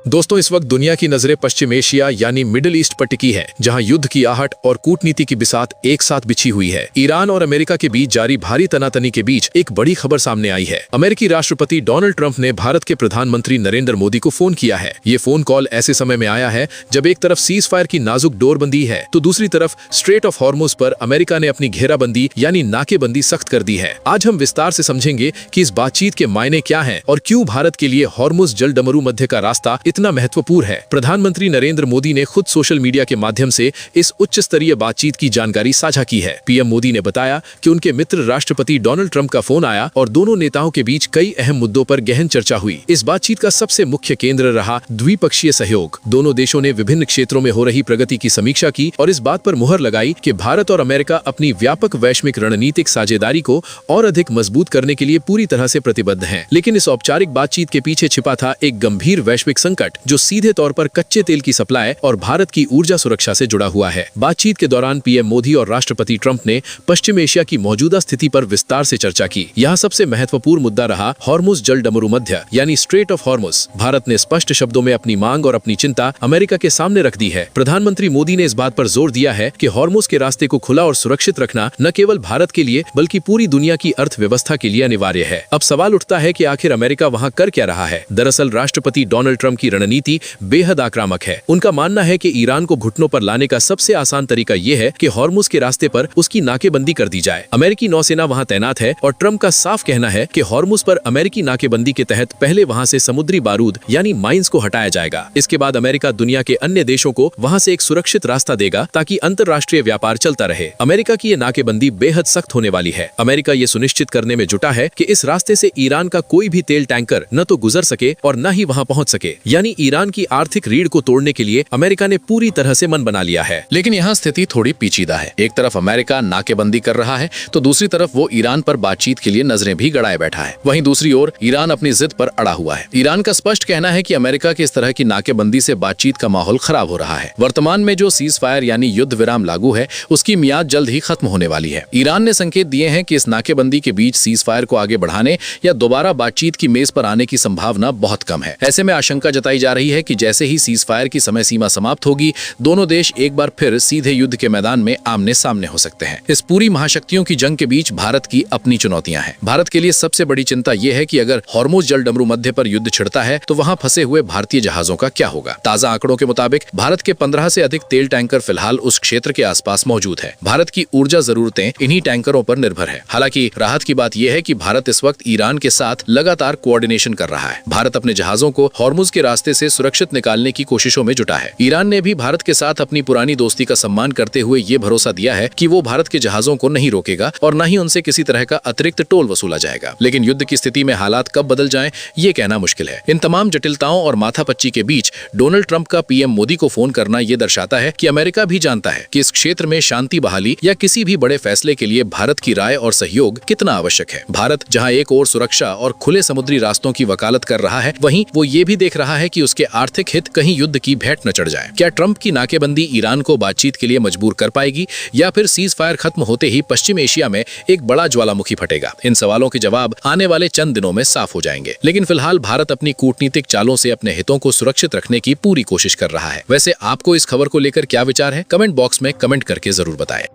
दोस्तों, इस वक्त दुनिया की नजरें पश्चिम एशिया यानी मिडिल ईस्ट पर टिकी है, जहां युद्ध की आहट और कूटनीति की बिसात एक साथ बिछी हुई है। ईरान और अमेरिका के बीच जारी भारी तनातनी के बीच एक बड़ी खबर सामने आई है। अमेरिकी राष्ट्रपति डोनाल्ड ट्रंप ने भारत के प्रधानमंत्री नरेंद्र मोदी को फोन किया है। ये फोन कॉल ऐसे समय में आया है जब एक तरफ सीज फायर की नाजुक डोरबंदी है, तो दूसरी तरफ स्ट्रेट ऑफ हॉर्मुज पर अमेरिका ने अपनी घेराबंदी यानी नाकेबंदी सख्त कर दी है। आज हम विस्तार से समझेंगे कि इस बातचीत के मायने क्या हैं और क्यों भारत के लिए हॉर्मुज जल डमरू मध्य का रास्ता इतना महत्वपूर्ण है। प्रधानमंत्री नरेंद्र मोदी ने खुद सोशल मीडिया के माध्यम से इस उच्च स्तरीय बातचीत की जानकारी साझा की है। पीएम मोदी ने बताया कि उनके मित्र राष्ट्रपति डोनाल्ड ट्रंप का फोन आया और दोनों नेताओं के बीच कई अहम मुद्दों पर गहन चर्चा हुई। इस बातचीत का सबसे मुख्य केंद्र रहा द्विपक्षीय सहयोग। दोनों देशों ने विभिन्न क्षेत्रों में हो रही प्रगति की समीक्षा की और इस बात पर मुहर लगाई कि भारत और अमेरिका अपनी व्यापक वैश्विक रणनीतिक साझेदारी को और अधिक मजबूत करने के लिए पूरी तरह से प्रतिबद्ध हैं। लेकिन इस औपचारिक बातचीत के पीछे छिपा था एक गंभीर वैश्विक संकट जो सीधे तौर पर कच्चे तेल की सप्लाई और भारत की ऊर्जा सुरक्षा से जुड़ा हुआ है। बातचीत के दौरान पीएम मोदी और राष्ट्रपति ट्रंप ने पश्चिम एशिया की मौजूदा स्थिति पर विस्तार से चर्चा की। यहाँ सबसे महत्वपूर्ण मुद्दा रहा हॉर्मुज जल डमरू मध्य यानी स्ट्रेट ऑफ हॉर्मुज। भारत ने स्पष्ट शब्दों में अपनी मांग और अपनी चिंता अमेरिका के सामने रख दी है। प्रधानमंत्री मोदी ने इस बात पर जोर दिया है कि हॉर्मुज के रास्ते को खुला और सुरक्षित रखना न केवल भारत के लिए बल्कि पूरी दुनिया की अर्थव्यवस्था के लिए अनिवार्य है। अब सवाल उठता है कि आखिर अमेरिका वहाँ कर क्या रहा है। दरअसल राष्ट्रपति डोनाल्ड ट्रंप की रणनीति बेहद आक्रामक है। उनका मानना है कि ईरान को घुटनों पर लाने का सबसे आसान तरीका यह है कि हॉर्मुज के रास्ते पर उसकी नाकेबंदी कर दी जाए। अमेरिकी नौसेना वहां तैनात है और ट्रंप का साफ कहना है कि हॉर्मुज पर अमेरिकी नाकेबंदी के तहत पहले वहां से समुद्री बारूद यानी माइंस को हटाया जाएगा। इसके बाद अमेरिका दुनिया के अन्य देशों को वहां से एक सुरक्षित रास्ता देगा ताकि अंतर्राष्ट्रीय व्यापार चलता रहे। अमेरिका की ये नाकेबंदी बेहद सख्त होने वाली है। अमेरिका ये सुनिश्चित करने में जुटा है कि इस रास्ते से ईरान का कोई भी तेल टैंकर न तो गुजर सके और न ही वहां पहुंच सके। यानी ईरान की आर्थिक रीढ़ को तोड़ने के लिए अमेरिका ने पूरी तरह से मन बना लिया है। लेकिन यहाँ स्थिति थोड़ी पेचीदा है। एक तरफ अमेरिका नाकेबंदी कर रहा है तो दूसरी तरफ वो ईरान पर बातचीत के लिए नजरें भी गड़ाए बैठा है। वहीं दूसरी ओर ईरान अपनी जिद पर अड़ा हुआ है। ईरान का स्पष्ट कहना है कि अमेरिका की इस तरह की नाकेबंदी से बातचीत का माहौल खराब हो रहा है। वर्तमान में जो सीज फायर यानी युद्ध विराम लागू है उसकी मियाद जल्द ही खत्म होने वाली है। ईरान ने संकेत दिए हैं कि इस नाकेबंदी के बीच सीज फायर को आगे बढ़ाने या दोबारा बातचीत की मेज पर आने की संभावना बहुत कम है। ऐसे में आशंका जताई जा रही है कि जैसे ही सीज फायर की समय सीमा समाप्त होगी, दोनों देश एक बार फिर सीधे युद्ध के मैदान में आमने सामने हो सकते हैं। इस पूरी महाशक्तियों की जंग के बीच भारत की अपनी चुनौतियां हैं। भारत के लिए सबसे बड़ी चिंता यह है कि अगर हॉर्मुज जल डमरू मध्य पर युद्ध छिड़ता है तो वहां फंसे हुए भारतीय जहाजों का क्या होगा। ताजा आंकड़ों के मुताबिक भारत के 15 से अधिक तेल टैंकर फिलहाल उस क्षेत्र के आसपास मौजूद है। भारत की ऊर्जा जरूरतें इन्हीं टैंकरों पर निर्भर है। हालांकि राहत की बात यह है कि भारत इस वक्त ईरान के साथ लगातार कोऑर्डिनेशन कर रहा है। भारत अपने जहाजों को हॉर्मुज के रास्ते से सुरक्षित निकालने की कोशिशों में जुटा है। ईरान ने भी भारत के साथ अपनी पुरानी दोस्ती का सम्मान करते हुए ये भरोसा दिया है कि वो भारत के जहाजों को नहीं रोकेगा और न ही उनसे किसी तरह का अतिरिक्त टोल वसूला जाएगा। लेकिन युद्ध की स्थिति में हालात कब बदल जाएं, ये कहना मुश्किल है। इन तमाम जटिलताओं और माथापच्ची के बीच डोनाल्ड ट्रंप का पीएम मोदी को फोन करना ये दर्शाता है कि अमेरिका भी जानता है कि इस क्षेत्र में शांति बहाली या किसी भी बड़े फैसले के लिए भारत की राय और सहयोग कितना आवश्यक है। भारत जहां एक ओर सुरक्षा और खुले समुद्री रास्तों की वकालत कर रहा है, वहीं वो ये भी देख रहा है कि उसके आर्थिक हित कहीं युद्ध की भेंट न चढ़ जाए। क्या ट्रंप की नाकेबंदी ईरान को बातचीत के लिए मजबूर कर पाएगी या फिर सीज फायर खत्म होते ही पश्चिम एशिया में एक बड़ा ज्वालामुखी फटेगा? इन सवालों के जवाब आने वाले चंद दिनों में साफ हो जाएंगे। लेकिन फिलहाल भारत अपनी कूटनीतिक चालों से अपने हितों को सुरक्षित रखने की पूरी कोशिश कर रहा है। वैसे आपको इस खबर को लेकर क्या विचार है? कमेंट बॉक्स में कमेंट करके जरूर बताएं।